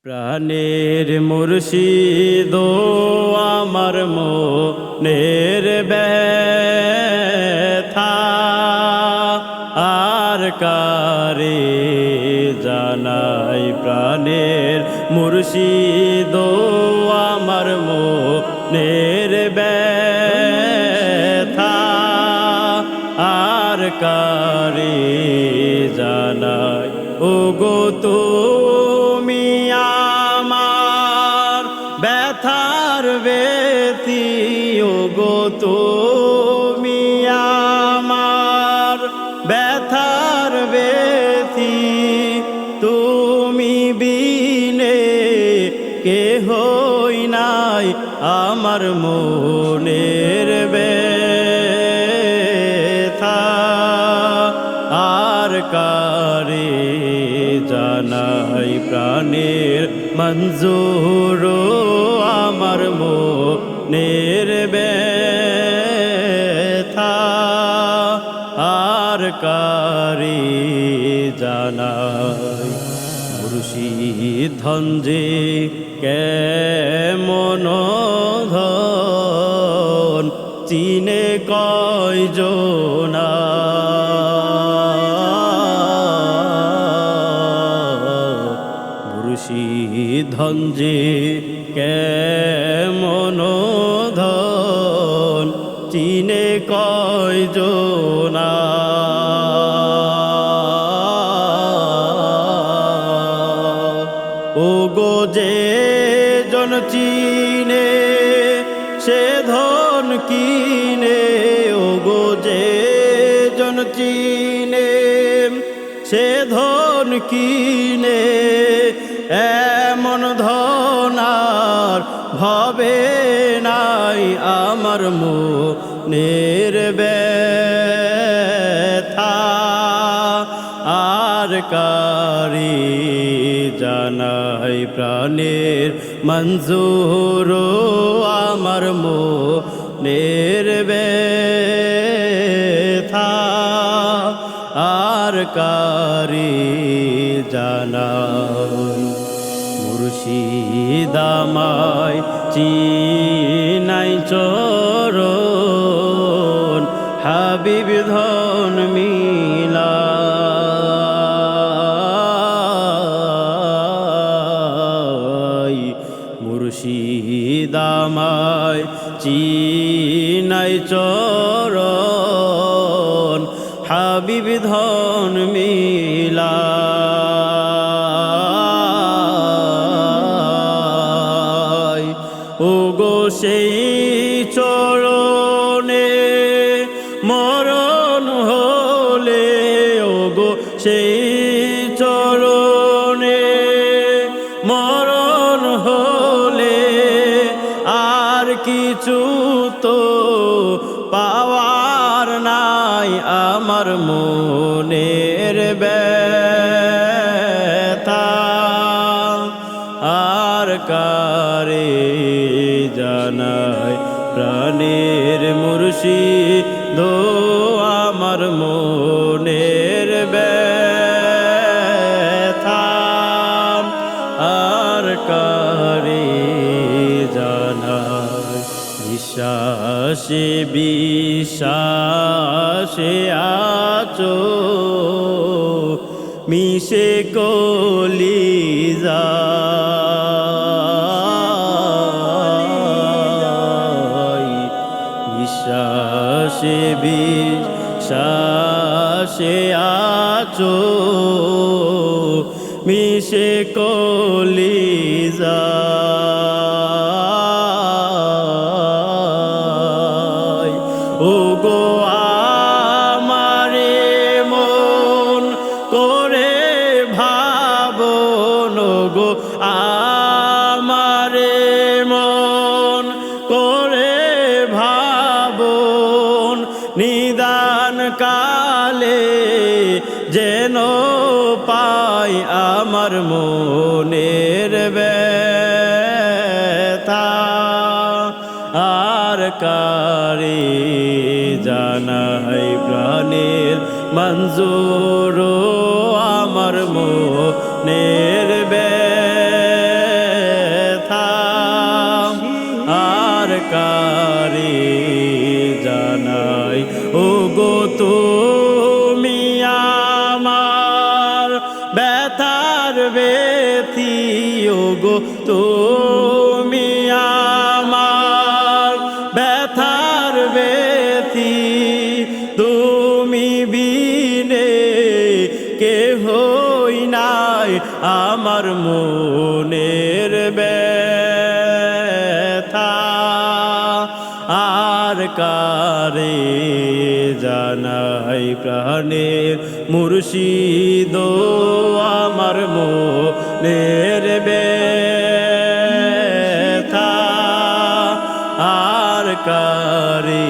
প্রাণের মুর্শিদ আমার মনের ব্যথা আর কারে জানাই। প্রাণের মুর্শিদ আমার মনের ব্যথা আর কারে জানাই। ওগো তুমি আমার ব্যথার ব্যথি, ওগো তুমি আমার ব্যথার ব্যথি, তুমি বিনে কেহই নাই আমার মনের ব্যথা আর কারে জানাই। প্রাণের মঞ্জুর আমার মনের ব্যথা আর কারে জানাই। মুর্শিদ ধনজে কেমন ধন চিনে কয়জনা, মুর্শিদ ধনজে কেমন ধন চিনে কয়জনা। ওগো যে জন চিনে সে ধন কিনে, ওগো যে জন চিনে সে ধন কিনে, এমন ধন আর ভবে নাই আমার মনের ব্যথা আর কারে জানাই। প্রাণের মঞ্জুর আমার মনের ব্যথা আর কারে জানাই। মুর্শিদ আমায় চিনাই চরণ হাবিব ধন মিলা, মুর্শিদ আমায় চিনাই চরণ হাবিব ধন মিলা। ওগো সেই চরণে মরণ হলে, ওগো সেই চরণে মরণ হলে আর কিছু তো পাওয়ার নাই আমার মনের ব্যথা আর কারে জানাই। প্রাণের মুর্শিদ আমার মনের ব্যথা আর কারে জানাই। বিশ্বাসে বিশ্বাসে আছো মিশে কলিজা, বিশ্বাসে বিশ্বাসে আছো মিশে কলিজা। ওগো আমারে মন করে ভাবন, ওগো আমারে মন করে ভাবন, নিদান কালে যেন পাই আমার মনের ব্যথা আর কারে জানাই। প্রাণের মঞ্জুর আমার মনের ব্যথা গো তুমি আমার ব্যথার ব্যথি তুমি বিনে কেহই নাই আমার মনের ব্যথা আর কারে জানাই প্রাণের মুর্শিদ আমার মনের ব্যথা আর কারে